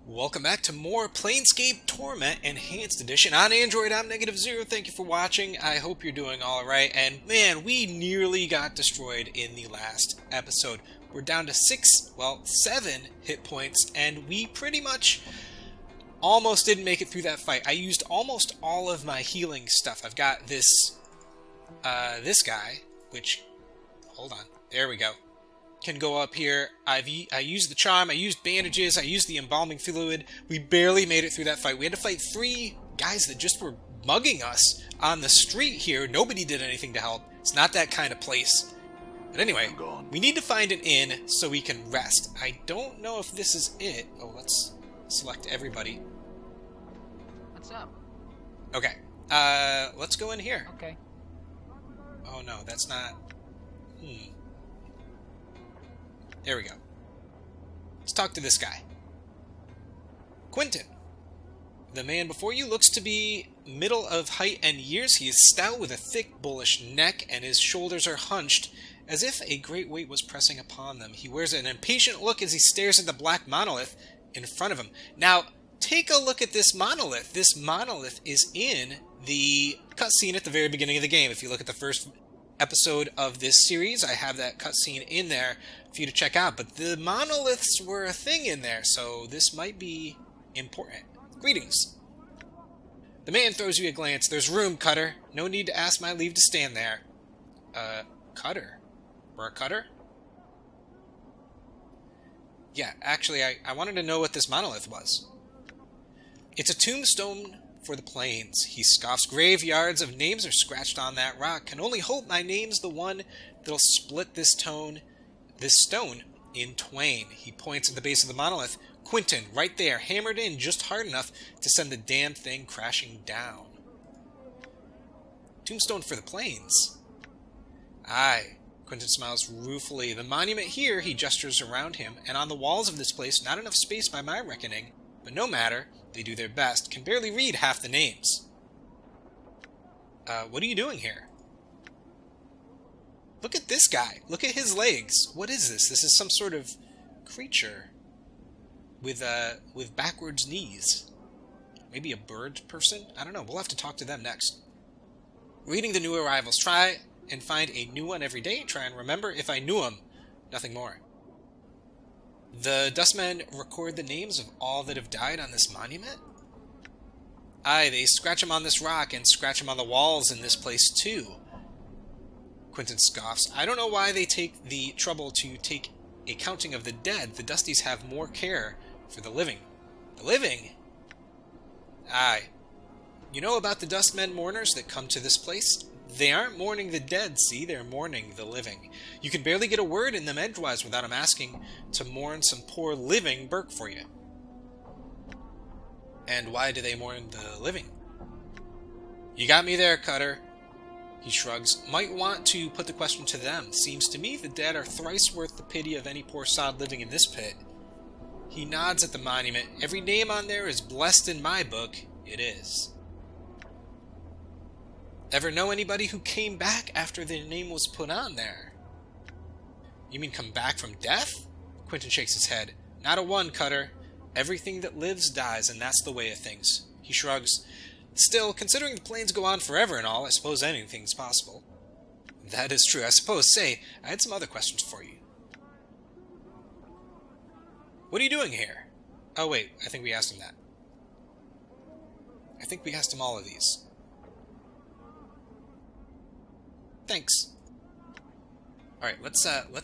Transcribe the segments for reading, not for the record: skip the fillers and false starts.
Welcome back to more Planescape Torment Enhanced Edition on Android. I'm -0. Thank you for watching. I hope you're doing alright. And man, we nearly got destroyed in the last episode. We're down to 7 hit points, and we pretty much almost didn't make it through that fight. I used almost all of my healing stuff. I've got this guy, which, hold on, there we go. Can go up here. I used the charm, I used bandages, I used the embalming fluid. We barely made it through that fight. We had to fight 3 guys that just were mugging us on the street here. Nobody did anything to help. It's not that kind of place. But anyway, we need to find an inn so we can rest. I don't know if this is it. Oh, let's select everybody. What's up? Okay. Let's go in here. Okay. Oh no, that's not... There we go. Let's talk to this guy. Quentin. The man before you looks to be middle of height and years. He is stout with a thick, bullish neck, and his shoulders are hunched, as if a great weight was pressing upon them. He wears an impatient look as he stares at the black monolith in front of him. Now, take a look at this monolith. This monolith is in the cutscene at the very beginning of the game. If you look at the first episode of this series, I have that cutscene in there for you to check out. But the monoliths were a thing in there, so this might be important. Greetings. The man throws you a glance. There's room, Cutter. No need to ask my leave to stand there. Cutter? We're a Cutter? Yeah, actually, I wanted to know what this monolith was. It's a tombstone for the plains. He scoffs. Graveyards of names are scratched on that rock. Can only hope my name's the one that'll split this stone in twain. He points at the base of the monolith. Quentin, right there, hammered in just hard enough to send the damn thing crashing down. Tombstone for the plains. Aye. Quentin smiles ruefully. The monument here, he gestures around him, and on the walls of this place, not enough space by my reckoning. But no matter, they do their best. Can barely read half the names. What are you doing here? Look at this guy. Look at his legs. What is this? This is some sort of creature with backwards knees. Maybe a bird person? I don't know. We'll have to talk to them next. Reading the new arrivals. Try and find a new one every day. Try and remember if I knew him. Nothing more. The dustmen record the names of all that have died on this monument? Aye, they scratch them on this rock and scratch them on the walls in this place too. Quentin scoffs. I don't know why they take the trouble to take a counting of the dead. The Dusties have more care for the living. The living? Aye. You know about the dustmen mourners that come to this place? They aren't mourning the dead, see? They're mourning the living. You can barely get a word in them edgewise without them asking to mourn some poor living Burke for you. And why do they mourn the living? You got me there, Cutter. He shrugs. Might want to put the question to them. Seems to me the dead are thrice worth the pity of any poor sod living in this pit. He nods at the monument. Every name on there is blessed in my book. It is. Ever know anybody who came back after their name was put on there? You mean come back from death? Quentin shakes his head. Not a one, Cutter. Everything that lives dies, and that's the way of things. He shrugs. Still, considering the plains go on forever and all, I suppose anything's possible. That is true. I suppose, say, I had some other questions for you. What are you doing here? Oh wait, I think we asked him that. I think we asked him all of these. Thanks. Alright, let's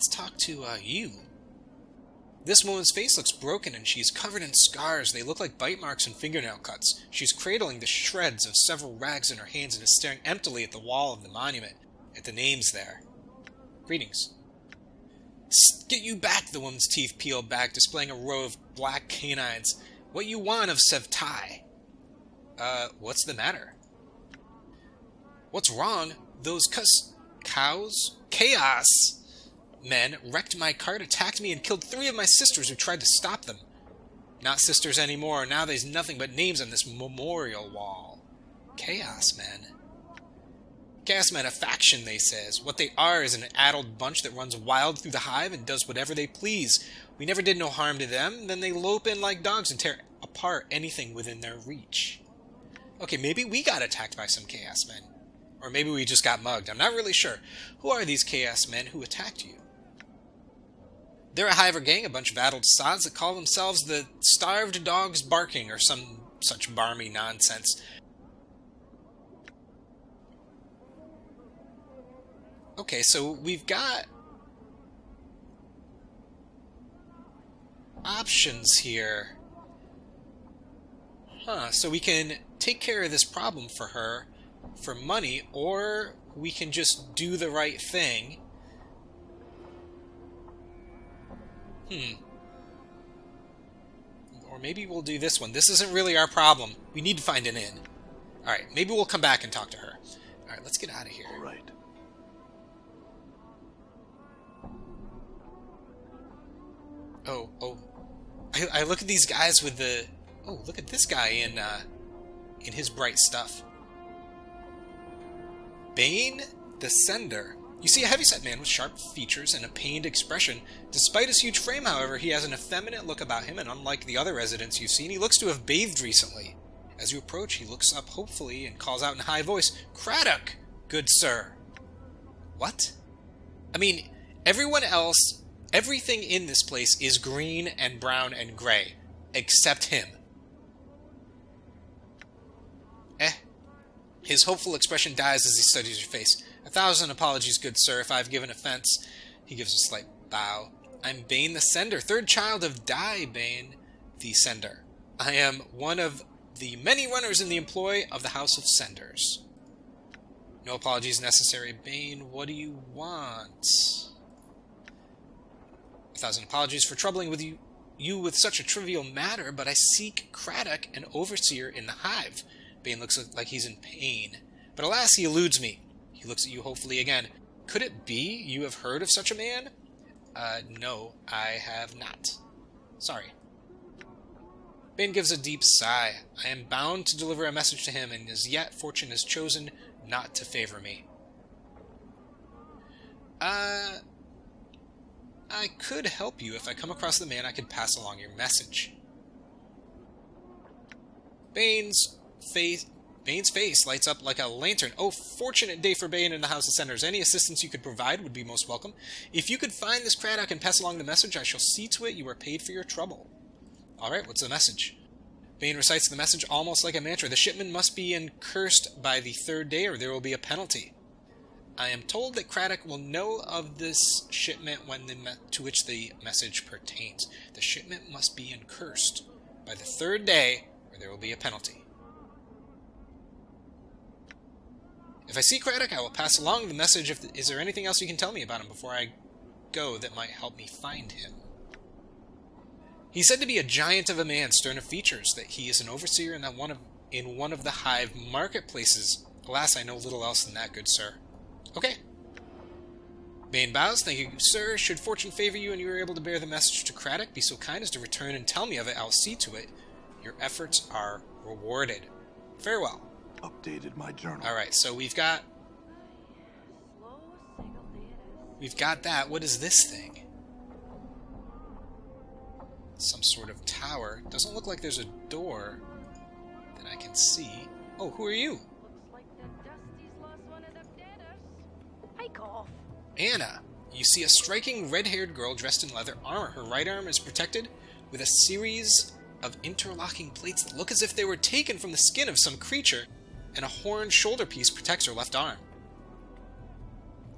talk to, you. This woman's face looks broken and she's covered in scars. They look like bite marks and fingernail cuts. She's cradling the shreds of several rags in her hands and is staring emptily at the wall of the monument, at the names there. Greetings. Get you back, the woman's teeth peel back, displaying a row of black canines. What you want of Sevtai? What's the matter? What's wrong? Those cows? Chaos! Men wrecked my cart, attacked me, and killed 3 of my sisters who tried to stop them. Not sisters anymore. Now there's nothing but names on this memorial wall. Chaos men. Chaos men, a faction, they says. What they are is an addled bunch that runs wild through the Hive and does whatever they please. We never did no harm to them. Then they lope in like dogs and tear apart anything within their reach. Okay, maybe we got attacked by some Chaos Men. Or maybe we just got mugged. I'm not really sure. Who are these Chaos Men who attacked you? They're a Hive gang, a bunch of addled sods that call themselves the Starved Dogs Barking, or some such barmy nonsense. Okay, so we've got options here. So we can take care of this problem for her for money, or we can just do the right thing. Or maybe we'll do this one. This isn't really our problem. We need to find an inn. Alright, maybe we'll come back and talk to her. Alright, let's get out of here. All right. Oh. I look at these guys with the... Oh, look at this guy in his bright stuff. Bane the Sender. You see a heavyset man with sharp features and a pained expression. Despite his huge frame, however, he has an effeminate look about him, and unlike the other residents you've seen, he looks to have bathed recently. As you approach, he looks up hopefully and calls out in a high voice, "Craddock, good sir." What? I mean, everyone else, everything in this place is green and brown and gray, except him. His hopeful expression dies as he studies your face. "1,000 apologies, good sir, if I've given offense." He gives a slight bow. "I'm Bane the Sender, third child of Bane the Sender. I am one of the many runners in the employ of the House of Senders." "No apologies necessary, Bane. What do you want?" "1,000 apologies for troubling with you with such a trivial matter, but I seek Craddock, an overseer in the Hive." Bane looks like he's in pain. But alas, he eludes me. He looks at you hopefully again. "Could it be you have heard of such a man?" No, I have not. Sorry." Bane gives a deep sigh. "I am bound to deliver a message to him, and as yet fortune has chosen not to favor me." I could help you. If I come across the man, I could pass along your message." Bane's face lights up like a lantern. "Oh, fortunate day for Bane and the House of Senders. Any assistance you could provide would be most welcome. If you could find this Craddock and pass along the message, I shall see to it you are paid for your trouble." "Alright, what's the message?" Bane recites the message almost like a mantra. "The shipment must be incursed by the third day, or there will be a penalty. I am told that Craddock will know of this shipment when to which the message pertains. The shipment must be incursed by the third day, or there will be a penalty. If I see Craddock, I will pass along the message. Is there anything else you can tell me about him before I go that might help me find him?" "He's said to be a giant of a man, stern of features, that he is an overseer in one of the Hive marketplaces. Alas, I know little else than that, good sir." "Okay." Bane bows. "Thank you, sir. Should fortune favor you and you are able to bear the message to Craddock, be so kind as to return and tell me of it. I'll see to it. Your efforts are rewarded. Farewell." Updated my journal. Alright, so we've got that. What is this thing? Some sort of tower. Doesn't look like there's a door that I can see. Oh, who are you? Looks like the Dusty's lost one of them deaders. Hike off. Anna. You see a striking red-haired girl dressed in leather armor. Her right arm is protected with a series of interlocking plates that look as if they were taken from the skin of some creature, and a horned shoulder piece protects her left arm.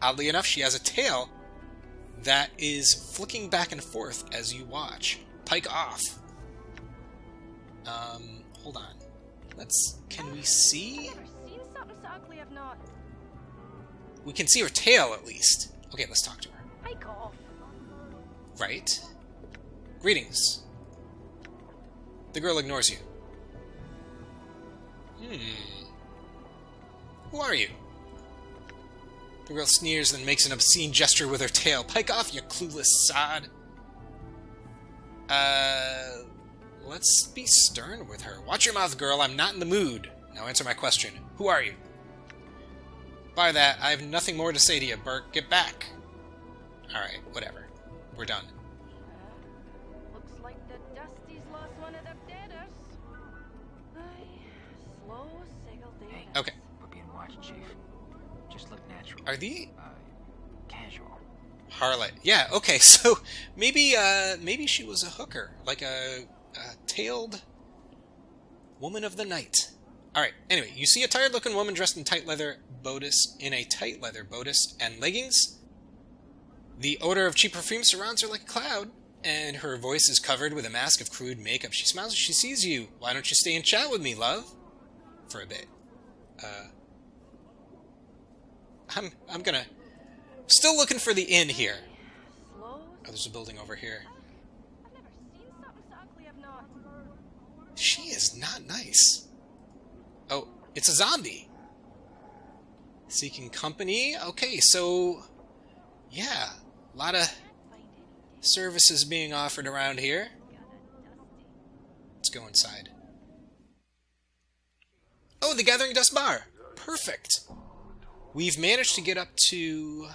Oddly enough, she has a tail that is flicking back and forth as you watch. Pike off. Hold on. Can we see? Never seen something so ugly I've not. We can see her tail, at least. Okay, let's talk to her. Hike off. Right. Greetings. The girl ignores you. Who are you? The girl sneers, then makes an obscene gesture with her tail. Pike off, you clueless sod. Let's be stern with her. Watch your mouth, girl. I'm not in the mood. Now answer my question. Who are you? By that, I have nothing more to say to you, Burke. Get back. Alright, whatever. We're done. Looks like the Dusty's lost one of the deaders. Aye, slow Sigil Hey, Okay. we're being watched, Chief. Just look natural. Are the Casual. harlot? Yeah. Okay. So maybe she was a hooker, like a tailed woman of the night. All right. Anyway, you see a tired-looking woman dressed in a tight leather bodice and leggings. The odor of cheap perfume surrounds her like a cloud, and her voice is covered with a mask of crude makeup. She smiles as she sees you. Why don't you stay and chat with me, love? For a bit. I'm gonna... Still looking for the inn here. Slow. Oh, there's a building over here. I've never seen something so ugly. I've not. She is not nice. Oh, it's a zombie. Seeking company? Okay, so... Yeah, a lot of Find anything. services being offered around here. Got a Dusty. Let's go inside. Oh, the Gathering Dust Bar. Perfect. We've managed to get up to...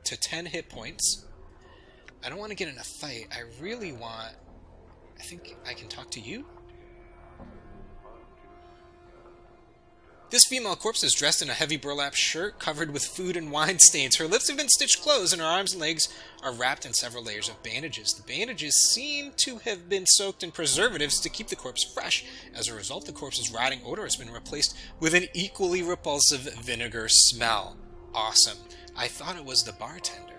to 10 hit points. I don't want to get in a fight. I really want... I think I can talk to you? This female corpse is dressed in a heavy burlap shirt covered with food and wine stains. Her lips have been stitched closed and her arms and legs are wrapped in several layers of bandages. The bandages seem to have been soaked in preservatives to keep the corpse fresh. As a result, the corpse's rotting odor has been replaced with an equally repulsive vinegar smell. Awesome. I thought it was the bartender.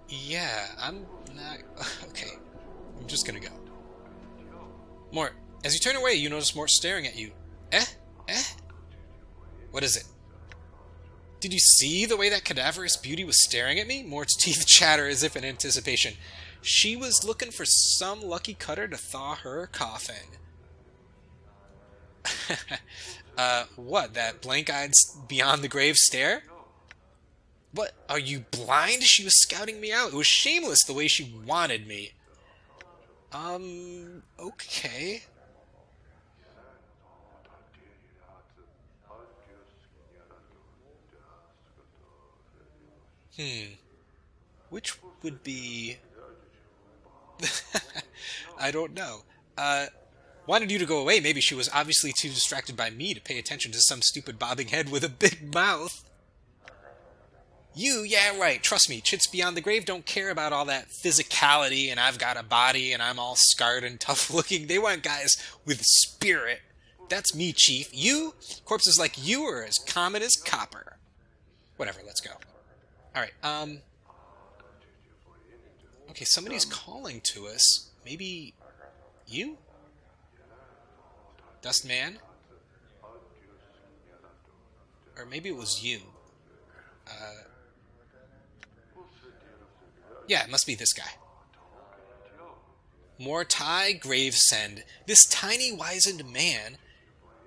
Yeah, I'm not... Okay, I'm just gonna go. Morte, as you turn away, you notice Morte staring at you. Eh? What is it? Did you see the way that cadaverous beauty was staring at me? Morte's teeth chatter as if in anticipation. She was looking for some lucky cutter to thaw her coffin. What, that blank-eyed beyond the grave stare? What, are you blind? She was scouting me out. It was shameless the way she wanted me. Okay. Which would be... I don't know. Wanted you to go away. Maybe she was obviously too distracted by me to pay attention to some stupid bobbing head with a big mouth. You, yeah, right. Trust me, chits beyond the grave don't care about all that physicality and I've got a body and I'm all scarred and tough looking. They want guys with spirit. That's me, Chief. You? Corpses like you are as common as copper. Whatever, let's go. Alright, okay, somebody's calling to us. Maybe you? Dustman? Or maybe it was you. Yeah, it must be this guy. Morte Gravesend. This tiny, wizened man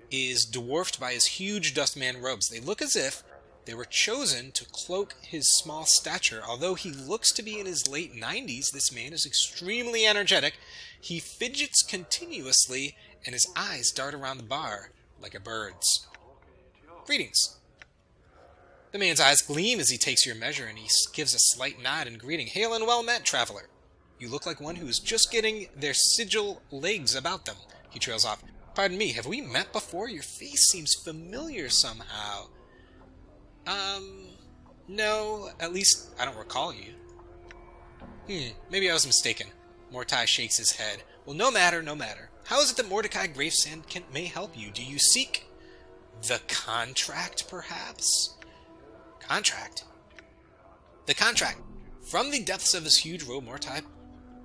is dwarfed by his huge Dustman robes. They look as if they were chosen to cloak his small stature. Although he looks to be in his late 90s, this man is extremely energetic. He fidgets continuously, and his eyes dart around the bar like a bird's. Greetings. The man's eyes gleam as he takes your measure, and he gives a slight nod in greeting. Hail and well met, traveler. You look like one who is just getting their sigil legs about them. He trails off. Pardon me, have we met before? Your face seems familiar somehow. No, at least I don't recall you. Maybe I was mistaken. Morte shakes his head. Well, no matter. How is it that Mordecai Gravesend may help you? Do you seek the contract, perhaps? Contract? The contract. From the depths of his huge robe, Morte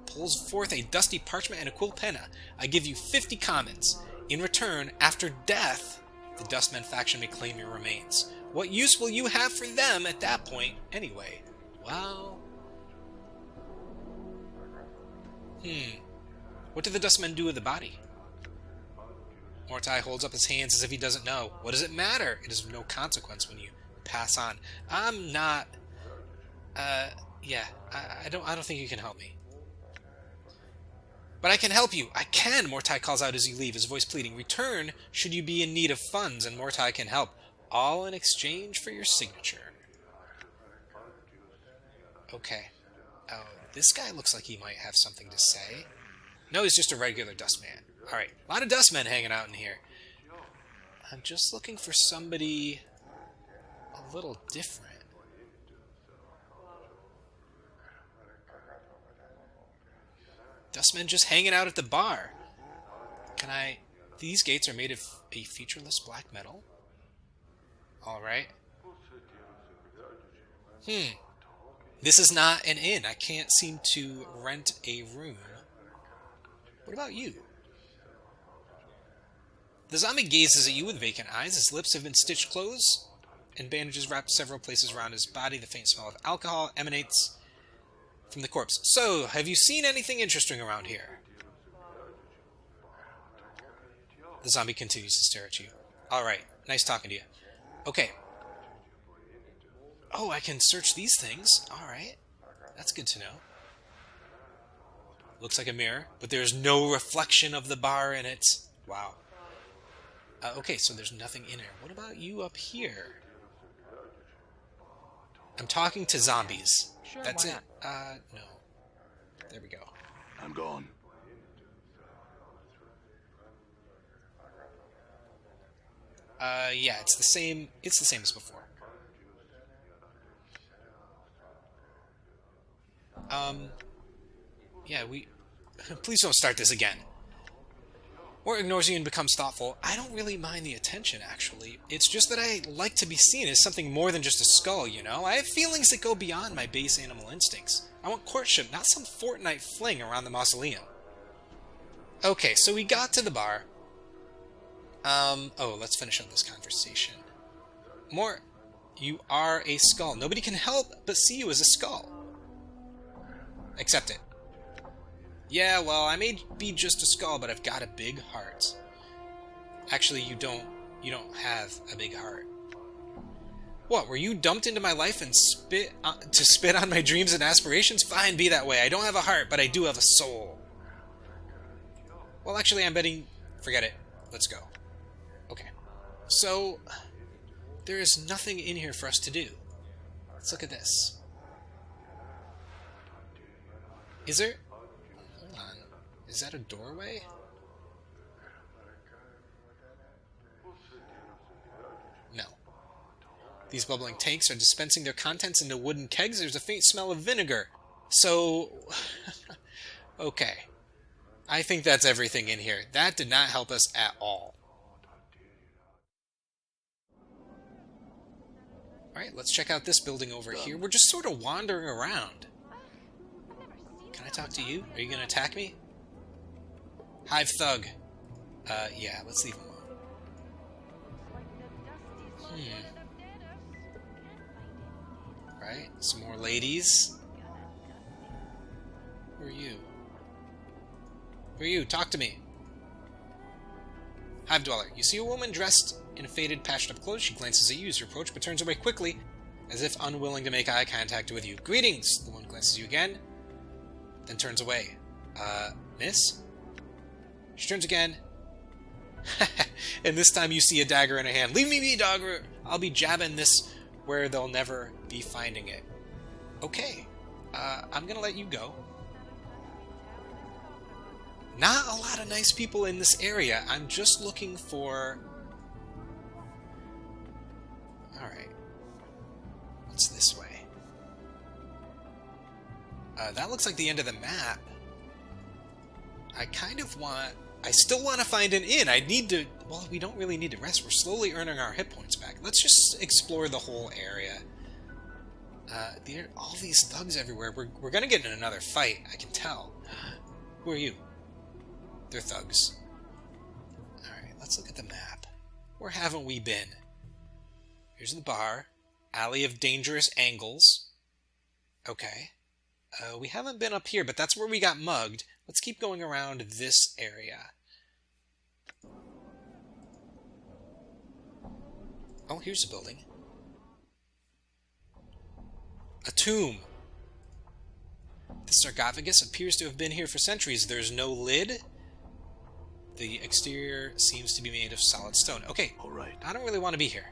pulls forth a dusty parchment and a quill penna. I give you 50 commons. In return, after death, the Dustman faction may claim your remains. What use will you have for them at that point, anyway? Well... What do the Dustmen do with the body? Morte holds up his hands as if he doesn't know. What does it matter? It is of no consequence when you pass on. I'm not... yeah, I don't think you can help me. But I can help you. I can, Morte calls out as you leave, his voice pleading. Return should you be in need of funds, and Morte can help. All in exchange for your signature. Okay. Oh, this guy looks like he might have something to say. No, he's just a regular dustman. Alright, a lot of dustmen hanging out in here. I'm just looking for somebody a little different. Dustmen just hanging out at the bar. Can I... These gates are made of a featureless black metal. Alright. This is not an inn. I can't seem to rent a room. What about you? The zombie gazes at you with vacant eyes. His lips have been stitched closed, and bandages wrapped several places around his body. The faint smell of alcohol emanates from the corpse. So, have you seen anything interesting around here? The zombie continues to stare at you. Alright, nice talking to you. Okay. Oh, I can search these things. Alright. That's good to know. Looks like a mirror, but there's no reflection of the bar in it. Wow. Okay, so there's nothing in here. What about you up here? I'm talking to zombies. Sure, That's why it. No. There we go. I'm gone. Yeah, it's the same. It's the same as before. Yeah, we... Please don't start this again. Or ignores you and becomes thoughtful. I don't really mind the attention, actually. It's just that I like to be seen as something more than just a skull, you know? I have feelings that go beyond my base animal instincts. I want courtship, not some fortnight fling around the mausoleum. Okay, so we got to the bar. Oh, let's finish up this conversation. Morte, you are a skull. Nobody can help but see you as a skull. Accept it. Yeah, well, I may be just a skull, but I've got a big heart. Actually, you don't have a big heart. What, were you dumped into my life and spit on my dreams and aspirations? Fine, be that way. I don't have a heart, but I do have a soul. Well, actually, I'm betting... Forget it. Let's go. Okay. So, there is nothing in here for us to do. Let's look at this. Is there... Hold on. Is that a doorway? No. These bubbling tanks are dispensing their contents into wooden kegs. There's a faint smell of vinegar. So... okay. I think that's everything in here. That did not help us at all. Alright, let's check out this building over here. We're just sort of wandering around. Can I talk to you? Are you going to attack me? Hive thug. Yeah, let's leave him alone. Right, some more ladies. Who are you? Who are you? Talk to me. Hive dweller. You see a woman dressed in faded, patched-up clothes. She glances at you as you approach, but turns away quickly, as if unwilling to make eye contact with you. Greetings! The woman glances at you again, then turns away. Miss? She turns again. And this time you see a dagger in her hand. Leave me be, dogger! I'll be jabbing this where they'll never be finding it. Okay. I'm gonna let you go. Not a lot of nice people in this area. I'm just looking for... Alright. What's this way? That looks like the end of the map. I kind of want... I still want to find an inn. I need to... Well, we don't really need to rest. We're slowly earning our hit points back. Let's just explore the whole area. There are all these thugs everywhere. We're going to get in another fight. I can tell. Who are you? They're thugs. Alright, let's look at the map. Where haven't we been? Here's the bar. Alley of dangerous angles. Okay. We haven't been up here, but that's where we got mugged. Let's keep going around this area. Oh, here's a building. A tomb. The sarcophagus appears to have been here for centuries. There's no lid. The exterior seems to be made of solid stone. Okay, All right. I don't really want to be here.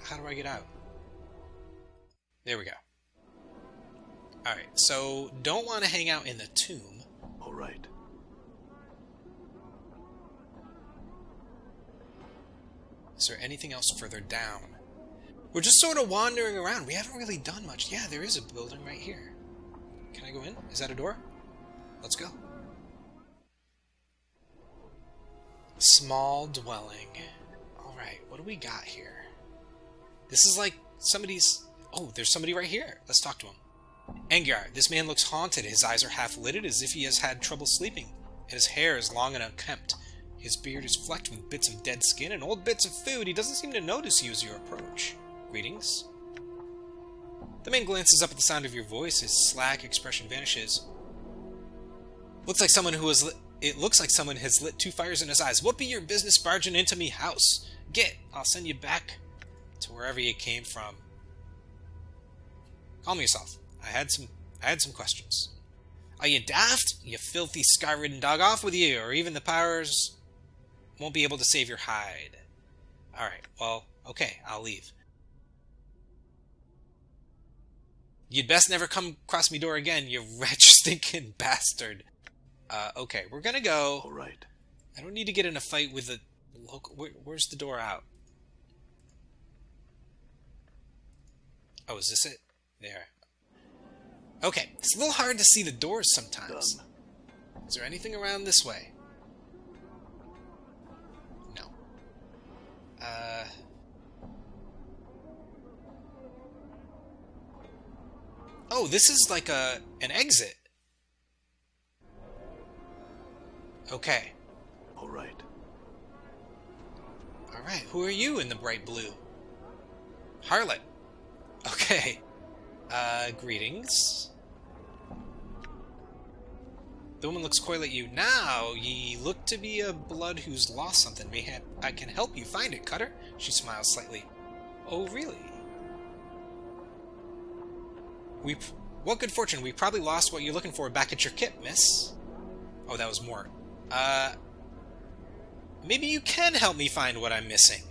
How do I get out? There we go. Alright, so don't want to hang out in the tomb. All right. Is there anything else further down? We're just sort of wandering around. We haven't really done much. Yeah, there is a building right here. Can I go in? Is that a door? Let's go. Small dwelling. Alright, what do we got here? This is like somebody's... Oh, there's somebody right here. Let's talk to him. Angyar, this man looks haunted. His eyes are half-lidded as if he has had trouble sleeping, and his hair is long and unkempt. His beard is flecked with bits of dead skin and old bits of food. He doesn't seem to notice you as you approach. Greetings. The man glances up at the sound of your voice. His slack expression vanishes. Looks like someone who has It looks like someone has lit 2 fires in his eyes. What be your business barging into me house? Get, I'll send you back to wherever you came from. Calm yourself. I had some questions. Are you daft? You filthy, scar-ridden dog, off with you, or even the powers won't be able to save your hide. Alright, well, okay, I'll leave. You'd best never come across me door again, you wretch stinking bastard. Okay, we're gonna go. All right. I don't need to get in a fight with the local... Where's the door out? Oh, is this it? There. Okay, it's a little hard to see the doors sometimes. Done. Is there anything around this way? No. Oh, this is like an exit. Okay. All right. Alright, who are you in the bright blue? Harlot. Okay. Greetings. The woman looks coyly at you. Now, ye look to be a blood who's lost something. Mayhap I can help you find it, Cutter. She smiles slightly. Oh, really? What good fortune. We probably lost what you're looking for back at your kit, miss. Oh, that was Morte. Maybe you can help me find what I'm missing.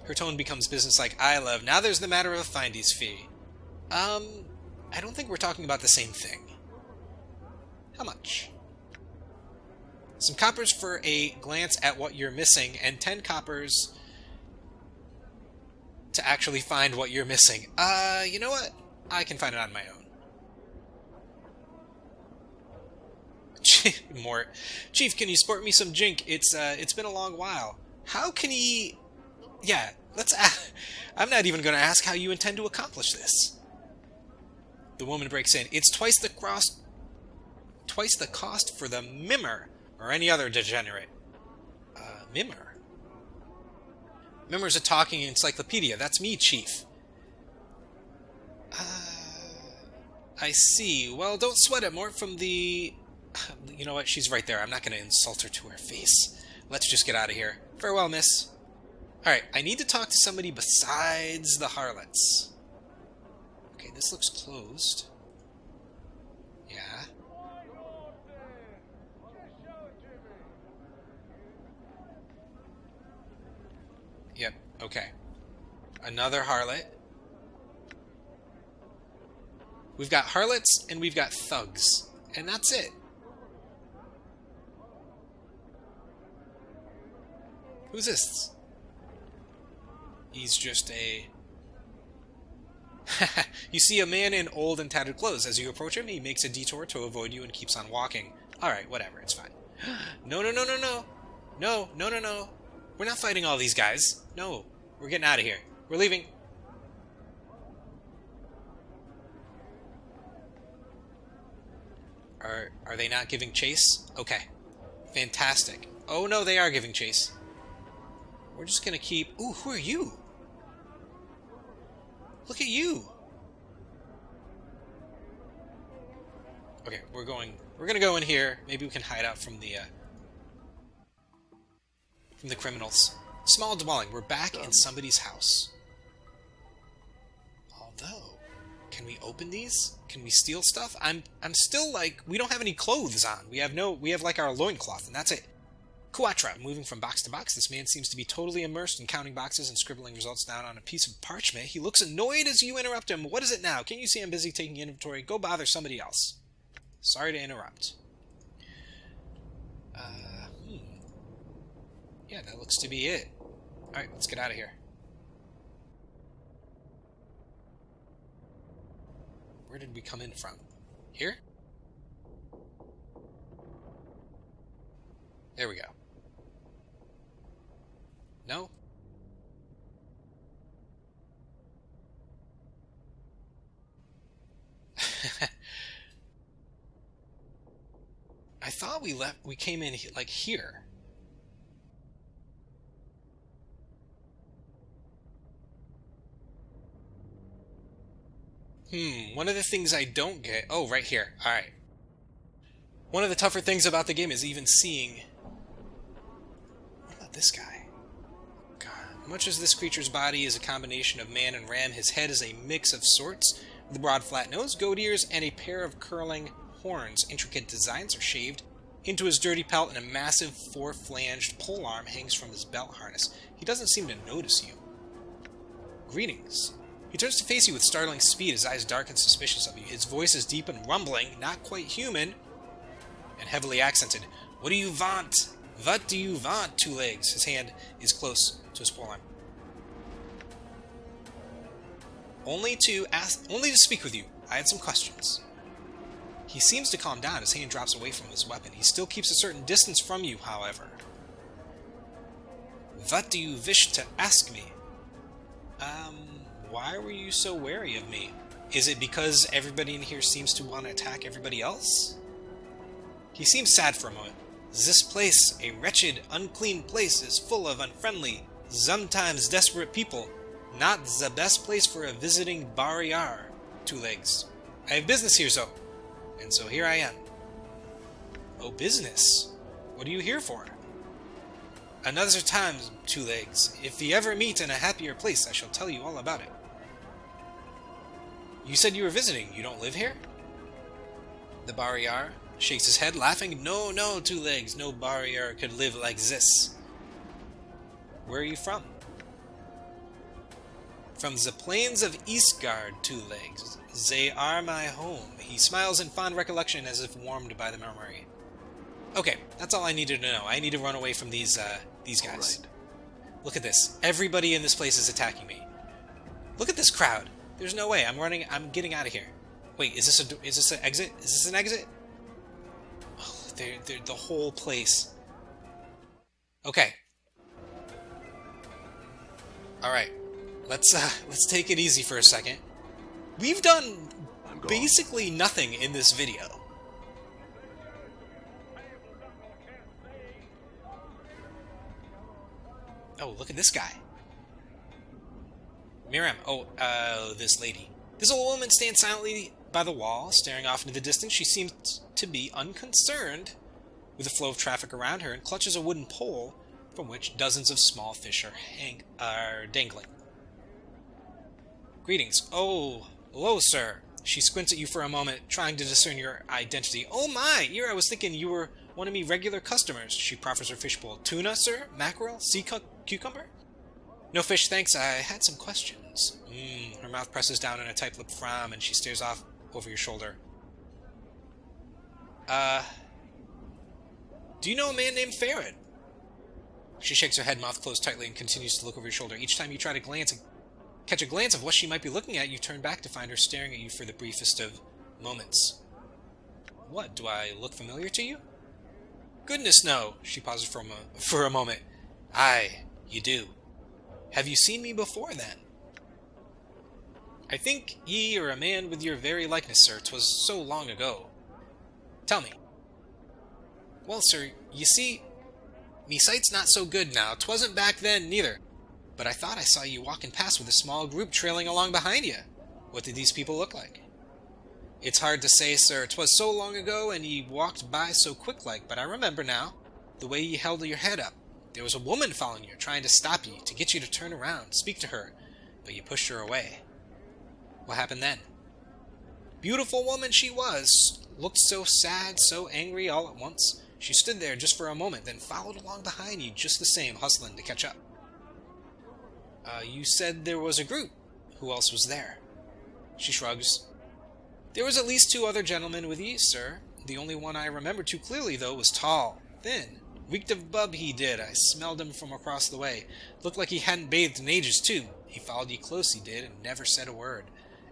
Her tone becomes businesslike. I love. Now there's the matter of a findies fee. I don't think we're talking about the same thing. How much? Some coppers for a glance at what you're missing, and 10 coppers to actually find what you're missing. You know what? I can find it on my own. Mort. Chief, can you sport me some jink? It's been a long while. How can he... Yeah, let's ask... I'm not even going to ask how you intend to accomplish this. The woman breaks in. It's twice the cost for the mimmer, or any other degenerate. Mimmer? Mimmer's a talking encyclopedia. That's me, Chief. I see. Well, don't sweat it, Mort, from the... You know what? She's right there. I'm not going to insult her to her face. Let's just get out of here. Farewell, miss. Alright, I need to talk to somebody besides the harlots. Okay, this looks closed. Yeah. Yep, okay. Another harlot. We've got harlots and we've got thugs. And that's it. Who's this? He's just a... You see a man in old and tattered clothes. As you approach him, he makes a detour to avoid you and keeps on walking. Alright, whatever, it's fine. No, no, no, no, no. No, no, no, no. We're not fighting all these guys. No, we're getting out of here. We're leaving. Are they not giving chase? Okay. Fantastic. Oh no, they are giving chase. We're just gonna keep... Ooh, who are you? Look at you! Okay, we're gonna go in here. Maybe we can hide out from the criminals. Small dwelling. We're back in somebody's house. Although, can we open these? Can we steal stuff? I'm still like, we don't have any clothes on. We have like our loincloth, and that's it. Quatra, moving from box to box, this man seems to be totally immersed in counting boxes and scribbling results down on a piece of parchment. He looks annoyed as you interrupt him. What is it now? Can't you see I'm busy taking inventory? Go bother somebody else. Sorry to interrupt. Yeah, that looks to be it. Alright, let's get out of here. Where did we come in from? Here? There we go. No? I thought we came in like here. One of the things I don't get... Oh, right here. Alright. One of the tougher things about the game is even seeing... What about this guy? God. Much as this creature's body is a combination of man and ram, his head is a mix of sorts, with a broad flat nose, goat ears, and a pair of curling horns. Intricate designs are shaved into his dirty pelt, and a massive four-flanged polearm hangs from his belt harness. He doesn't seem to notice you. Greetings. He turns to face you with startling speed, his eyes dark and suspicious of you. His voice is deep and rumbling, not quite human, and heavily accented. What do you want? What do you want, Two Legs? His hand is close to his forearm. Only to speak with you. I had some questions. He seems to calm down. His hand drops away from his weapon. He still keeps a certain distance from you, however. What do you wish to ask me? Why were you so wary of me? Is it because everybody in here seems to want to attack everybody else? He seems sad for a moment. This place, a wretched, unclean place, is full of unfriendly, sometimes desperate people. Not the best place for a visiting barrier, Two Legs. I have business here, so. And so here I am. Oh, business? What are you here for? Another time, Two Legs. If we ever meet in a happier place, I shall tell you all about it. You said you were visiting. You don't live here? The barrier shakes his head, laughing. No, Two Legs. No barrier could live like this. Where are you from? From the plains of Eastgard, Two Legs. They are my home. He smiles in fond recollection as if warmed by the memory. Okay, that's all I needed to know. I need to run away from these guys. Right. Look at this. Everybody in this place is attacking me. Look at this crowd. There's no way. I'm getting out of here. Wait, is this an exit? Is this an exit? Oh, they're the whole place. Okay. Alright. Let's take it easy for a second. We've done basically nothing in this video. Oh, look at this guy. Miriam. Oh, this lady. This old woman stands silently by the wall, staring off into the distance. She seems to be unconcerned with the flow of traffic around her and clutches a wooden pole from which dozens of small fish are dangling. Greetings. Oh, hello, sir. She squints at you for a moment, trying to discern your identity. Oh my! Here I was thinking you were one of me regular customers. She proffers her fishbowl. Tuna, sir? Mackerel? Cucumber? No fish, thanks. I had some questions. Her mouth presses down in a tight-lipped frown, and she stares off over your shoulder. Do you know a man named Farad? She shakes her head, mouth closed tightly, and continues to look over your shoulder. Each time you try to catch a glance of what she might be looking at, you turn back to find her staring at you for the briefest of moments. What, do I look familiar to you? Goodness, no. She pauses for a moment. Aye, you do. Have you seen me before, then? I think ye are a man with your very likeness, sir. 'Twas so long ago. Tell me. Well, sir, you see, me sight's not so good now. 'Twasn't back then, neither. But I thought I saw you walking past with a small group trailing along behind you. What did these people look like? It's hard to say, sir. 'Twas so long ago, and ye walked by so quick-like, but I remember now, the way ye held your head up. There was a woman following you, trying to stop you, to get you to turn around, speak to her, but you pushed her away. What happened then? Beautiful woman she was, looked so sad, so angry all at once. She stood there just for a moment, then followed along behind you just the same, hustling to catch up. You said there was a group. Who else was there? She shrugs. There was at least 2 other gentlemen with ye, sir. The only one I remember too clearly, though, was tall, thin. Reeked of bub, he did. I smelled him from across the way. Looked like he hadn't bathed in ages, too. He followed ye close, he did, and never said a word.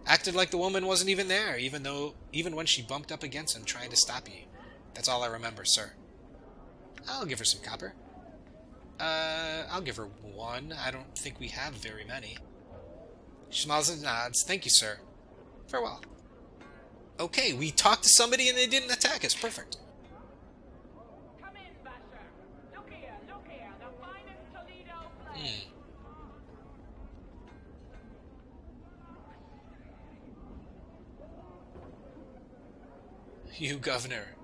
Acted like the woman wasn't even there, even when she bumped up against him trying to stop ye. That's all I remember, sir. I'll give her some copper. I'll give her 1. I don't think we have very many. She smiles and nods. Thank you, sir. Farewell. Okay, we talked to somebody and they didn't attack us. Perfect. Come in, Basher. Look here, the finest Toledo blade. You, Governor.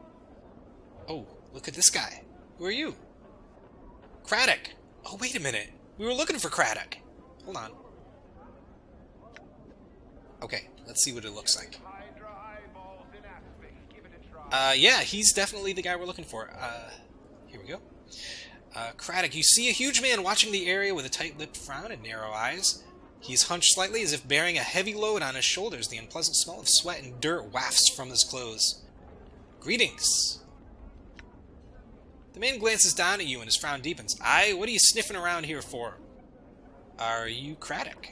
Oh, look at this guy. Who are you? Craddock. Oh, wait a minute. We were looking for Craddock. Hold on. Okay, let's see what it looks like. Yeah, he's definitely the guy we're looking for. Here we go. Craddock, you see a huge man watching the area with a tight-lipped frown and narrow eyes. He's hunched slightly as if bearing a heavy load on his shoulders. The unpleasant smell of sweat and dirt wafts from his clothes. Greetings. The man glances down at you and his frown deepens. Aye, what are you sniffing around here for? Are you Craddock?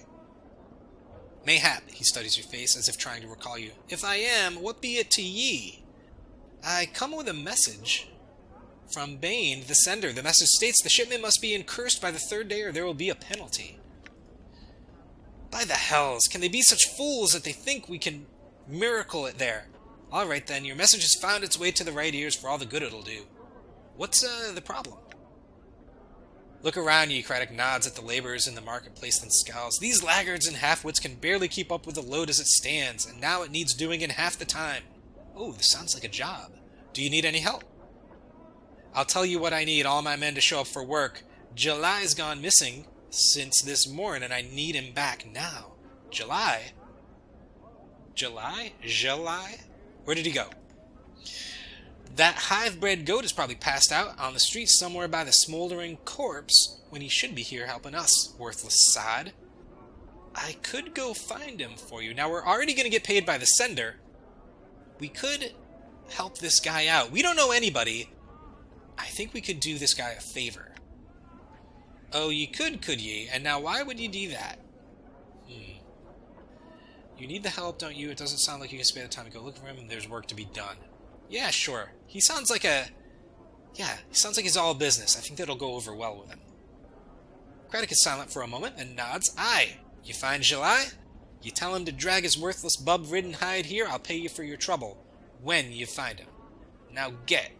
Mayhap, he studies your face as if trying to recall you. If I am, what be it to ye? I come with a message from Bane, the sender. The message states the shipment must be incursed by the 3rd day or there will be a penalty. By the hells, can they be such fools that they think we can miracle it there? Alright then, your message has found its way to the right ears for all the good it'll do. What's, the problem? Look around you, Craddock nods at the laborers in the marketplace and scowls. These laggards and half-wits can barely keep up with the load as it stands, and now it needs doing in half the time. Oh, this sounds like a job. Do you need any help? I'll tell you what I need all my men to show up for work. July's gone missing since this morning, and I need him back now. July? July? Where did he go? That hive-bred goat is probably passed out on the street somewhere by the smoldering corpse when he should be here helping us, worthless sod. I could go find him for you. Now, we're already going to get paid by the sender. We could help this guy out. We don't know anybody. I think we could do this guy a favor. Oh, ye could ye? And now why would you do that? You need the help, don't you? It doesn't sound like you can spare the time to go look for him and there's work to be done. Yeah, sure. He sounds like he's all business. I think that'll go over well with him. Craddock is silent for a moment and nods. Aye. You find July? You tell him to drag his worthless bub-ridden hide here, I'll pay you for your trouble. When you find him. Now get.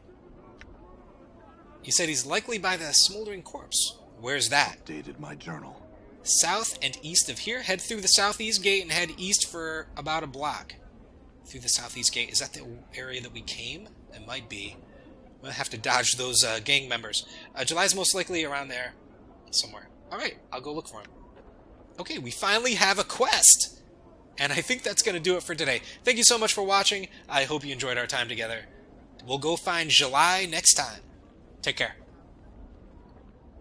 You said he's likely by the smoldering corpse. Where's that? Dated my journal. South and east of here. Head through the southeast gate and head east for about a block. Through the southeast gate. Is that the area that we came? It might be. We'll have to dodge those gang members. July's most likely around there somewhere. Alright, I'll go look for him. Okay, we finally have a quest! And I think that's going to do it for today. Thank you so much for watching. I hope you enjoyed our time together. We'll go find July next time. Take care.